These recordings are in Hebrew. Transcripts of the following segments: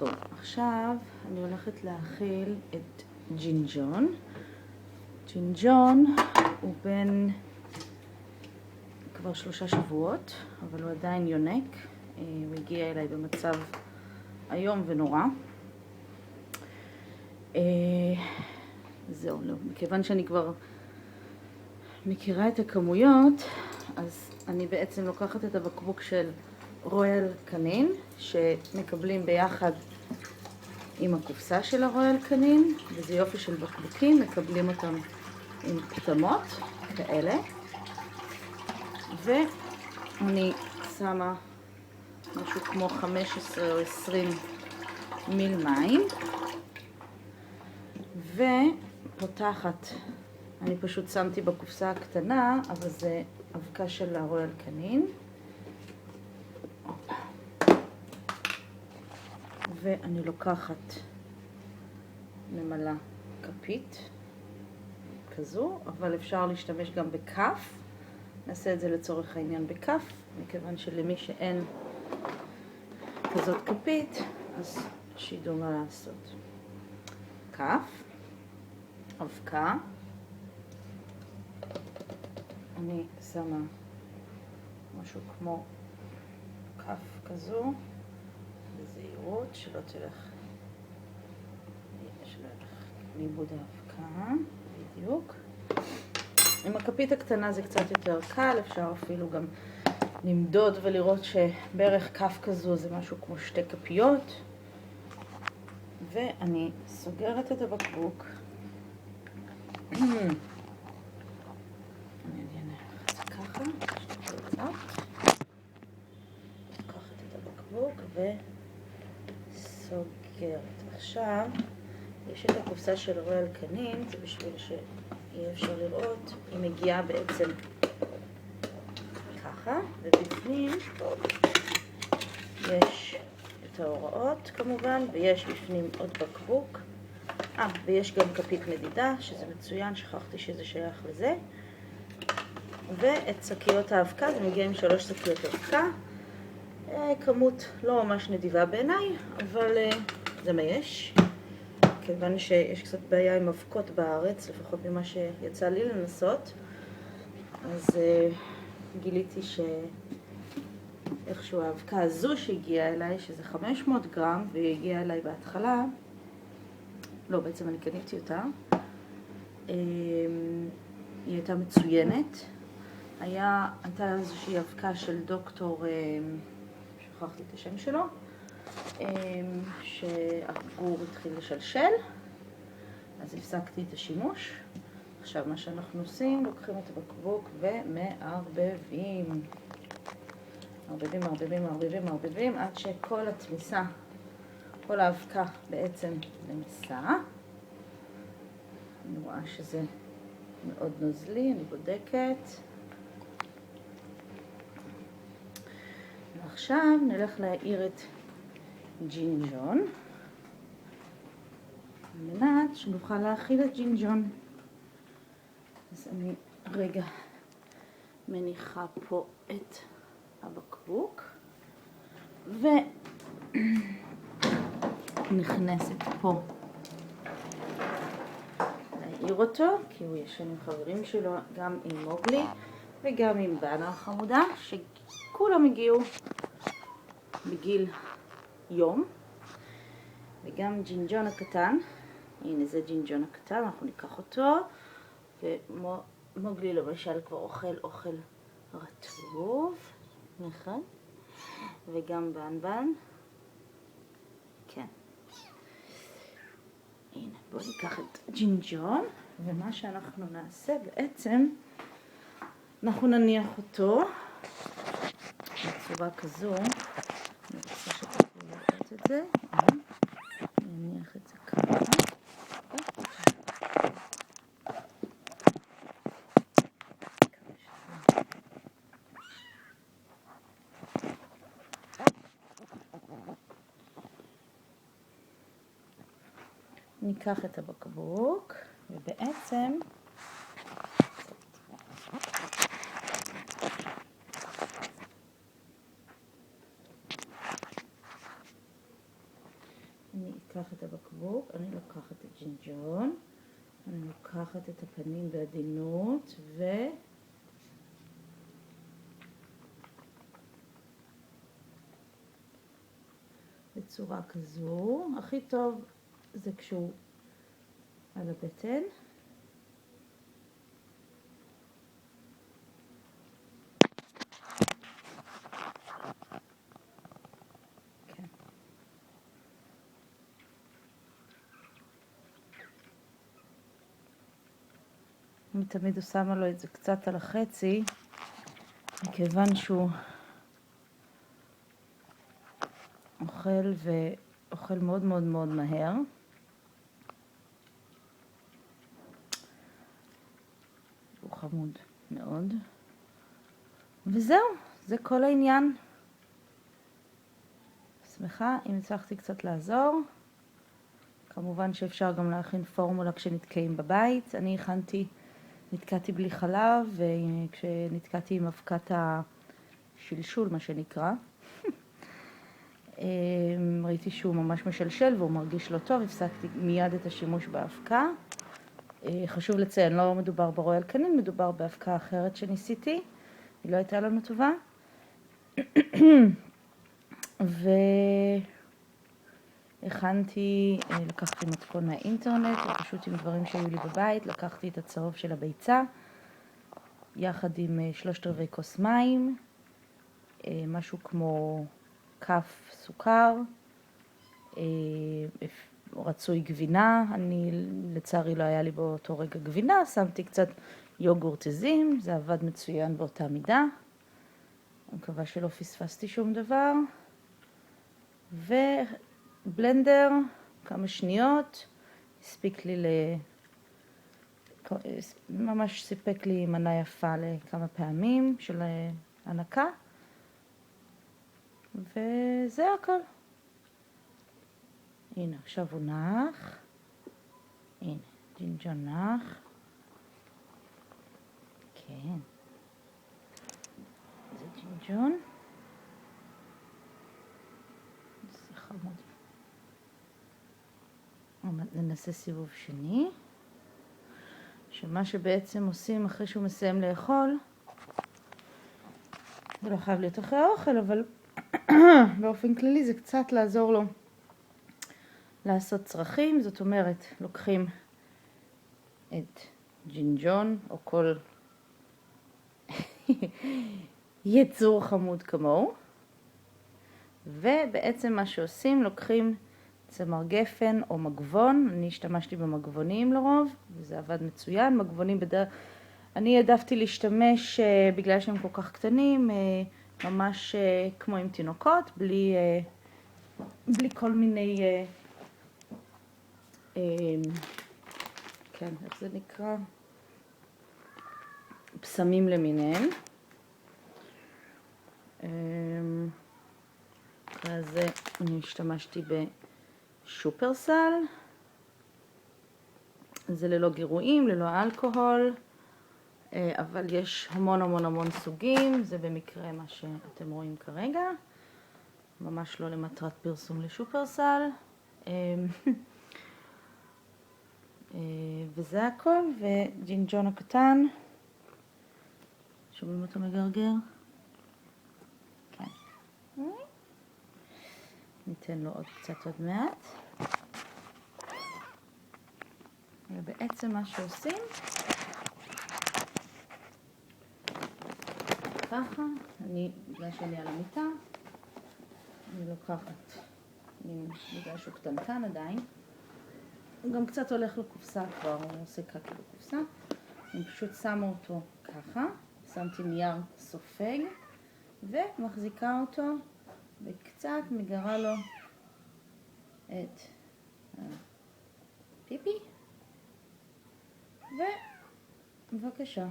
טוב, עכשיו אני הולכת להכיל את ג'ינג'ון. ג'ינג'ון הוא בן כבר 3 שבועות, אבל הוא עדיין יונק. הוא הגיע אליי במצב איום ונורא. זהו, לא. מכיוון שאני כבר מכירה את הכמויות, אז אני בעצם לוקחת את הבקבוק של רויאל קנין, שמקבלים ביחד עם הקופסה של הרויאל קנין, וזה יופי של בקבוקים, מקבלים אותם עם פטמות כאלה. ואני שמה משהו כמו 15 או 20 מיל מים, ופותחת. אני פשוט שמתי בקופסה הקטנה, אבל זה אבקה של הרויאל קנין. ואני לוקחת, ממלאה כפית כזו, אבל אפשר להשתמש גם בכף. נעשה את זה לצורך העניין בכף, מכיוון שלמי שאין כזאת כפית, אז שידעו מה לעשות. כף, אבקה, אני שמה משהו כמו כף כזו, בזהירות, שלא תלך לאיבוד האבקה, בדיוק. עם הכפית הקטנה זה קצת יותר קל, אפשר אפילו גם למדוד ולראות שבערך כף כזו זה משהו כמו 2 כפיות. ואני סוגרת את הבקבוק. אני אניח את זה ככה, לוקחת את הבקבוק וסוגרת. עכשיו יש את הקופסה של רויאל קנין, זה בשביל שיהיה אפשר לראות. היא מגיעה בעצם ככה, ובפנים יש את ההוראות כמובן, ויש בפנים עוד בקבוק. ויש גם כפית מדידה, שזה מצוין, שכחתי שזה שייך לזה. ואת שקיות האבקה, זה מגיע עם 3 שקיות אבקה. כמות לא ממש נדיבה בעיניי, אבל זה מה יש. כיוון שיש קצת בעיה עם אבקות בארץ, לפחות ממה שיצא לי לנסות, אז גיליתי שאיכשהו האבקה הזו שהגיעה אליי, שזה 500 גרם, והיא הגיעה אליי בהתחלה, לא, בעצם אני קניתי אותה, היא הייתה מצוינת. הייתה איזושהי אבקה של דוקטור, שכחתי את השם שלו, שהגור התחיל לשלשל, אז הפסקתי את השימוש. עכשיו מה שאנחנו עושים, לוקחים את הבקבוק ומערבבים. מערבבים עד שכל התמיסה, כל האבקה בעצם נמסה. אני רואה שזה מאוד נוזלי, אני בודקת. ועכשיו נלך להעיר את ג'ינג'ון, על מנת שנוכל להכיל את ג'ינג'ון. אז אני רגע מניחה פה את הבקבוק, ונכנסת פה להעיר אותו, כי הוא ישן עם חברים שלו, גם עם מוגלי וגם עם בנה החמודה, שכולם הגיעו בגיל יום. וגם ג'ינג'ון הקטן, הנה זה ג'ינג'ון הקטן, אנחנו ניקח אותו, ומוגלי למשל כבר אוכל רטוב, נכון? וגם בן, כן. הנה, בואו ניקח את ג'ינג'ון, ומה שאנחנו נעשה בעצם, אנחנו נניח אותו בצורה כזו. אני רוצה שתוכלו לראות את זה. נניח את זה ככה. ניקח את הבקבוק, ובעצם אני אקח את הבקבוק, אני לוקחת את ג'ינג'ון, אני לוקחת את הפנים בעדינות בצורה כזו. הכי טוב זה כשהוא על הבטן. כן. אני תמיד שמה לו את זה קצת על החצי, מכיוון שהוא אוכל מאוד מאוד מאוד מהר. הוא חמוד מאוד. וזהו, זה כל העניין. שמחה אם הצלחתי קצת לעזור. כמובן שאפשר גם להכין פורמולה כשנתקעים בבית. אני נתקעתי בלי חלב, וכשנתקעתי עם אבקת השלשול, מה שנקרא, ראיתי שהוא ממש משלשל והוא מרגיש לא טוב, הפסקתי מיד את השימוש באבקה. חשוב לציין, לא מדובר ברויאל קנין, מדובר באבקה אחרת שניסיתי, היא לא הייתה לנו טובה. והכנתי, לקחתי מתכון מהאינטרנט, פשוט עם דברים שהיו לי בבית, לקחתי את הצהוב של הביצה, יחד עם 3/4 כוס מים, משהו כמו כף סוכר, רצוי גבינה, לצערי לא היה לי באותו רגע גבינה, שמתי קצת יוגורט עזים, זה עבד מצוין באותה מידה, אני מקווה שלא פספסתי שום דבר, ובלנדר, כמה שניות, הספיק לי ממש סיפק לי מנה יפה לכמה פעמים של הנקה, וזה הכל. הנה, עכשיו הוא נח. הנה, ג'ינג'ון נח. כן. זה ג'ינג'ון. זה חמוד. ננסה סיבוב שני. שמה שבעצם עושים אחרי שהוא מסיים לאכול, זה לא חייב להיות אחרי האוכל, אבל באופן כללי זה קצת לעזור לו לעשות צרכים. זאת אומרת, לוקחים את ג'ינג'ון או כל יצור חמוד כמוהו, ובעצם מה שעושים, לוקחים צמר גפן או מגבון. אני השתמשתי במגבונים לרוב, וזה עבד מצוין. מגבונים אני העדפתי להשתמש, בגלל שהם כל כך קטנים, ממש כמו עם תינוקות, בלי כל מיני, כן, איך זה נקרא? פסמים למיניהם. אחרי זה אני השתמשתי בשופרסל. זה ללא גירויים, ללא אלכוהול, אבל יש המון המון המון סוגים. זה במקרה מה שאתם רואים כרגע. ממש לא למטרת פרסום לשופרסל. וזה הכל. וג'ינג'ון הקטן, שומעים אותו מגרגר? כן. ניתן לו עוד קצת עוד מעט. ובעצם מה שעושים, ככה, בגלל שאני על המיטה, אני לוקחת, בגלל שהוא קטנטן עדיין, הוא גם קצת הולך לקופסה כבר, הוא עושה קקי בקופסה, אני פשוט שמה אותו ככה, שמתי נייר סופג, ומחזיקה אותו, וקצת מגרה לו את הפיפי, ובבקשה.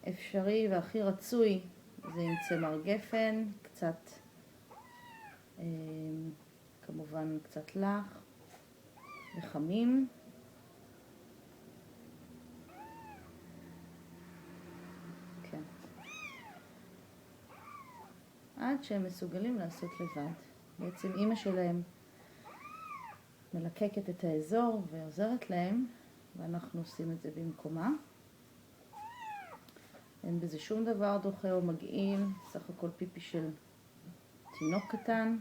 אפשרי והכי רצוי זה עם צמר גפן, קצת, כמובן קצת לח וחמים. כן. עד שהם מסוגלים לעשות לבד. בעצם אמא שלהם מלקקת את האזור ועוזרת להם, ואנחנו עושים את זה במקומה. אין בזה שום דבר דוחה או מגעיל, סך הכל פיפי של תינוק קטן,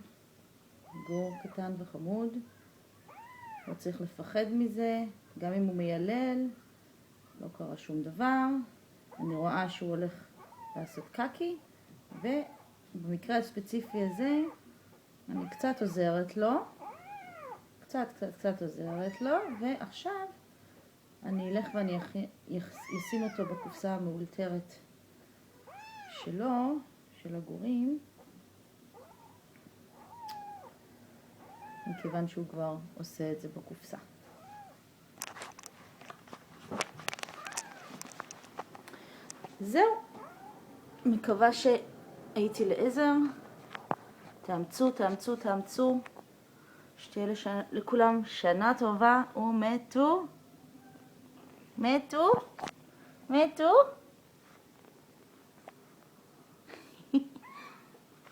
גור קטן וחמוד. לא צריך לפחד מזה, גם אם הוא מיילל, לא קרה שום דבר. אני רואה שהוא הולך לעשות קקי, ובמקרה הספציפי הזה אני קצת עוזרת לו, קצת עוזרת לו, ועכשיו אני אלך ואני אשים אותו בקופסה המאולתרת שלו, של הגורים, מכיוון שהוא כבר עושה את זה בקופסה. זהו, מקווה שהייתי לעזר. תאמצו, שתהיה לכולם שנה טובה ומתו.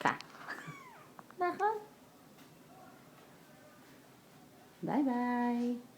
כאן. נכון. ביי ביי.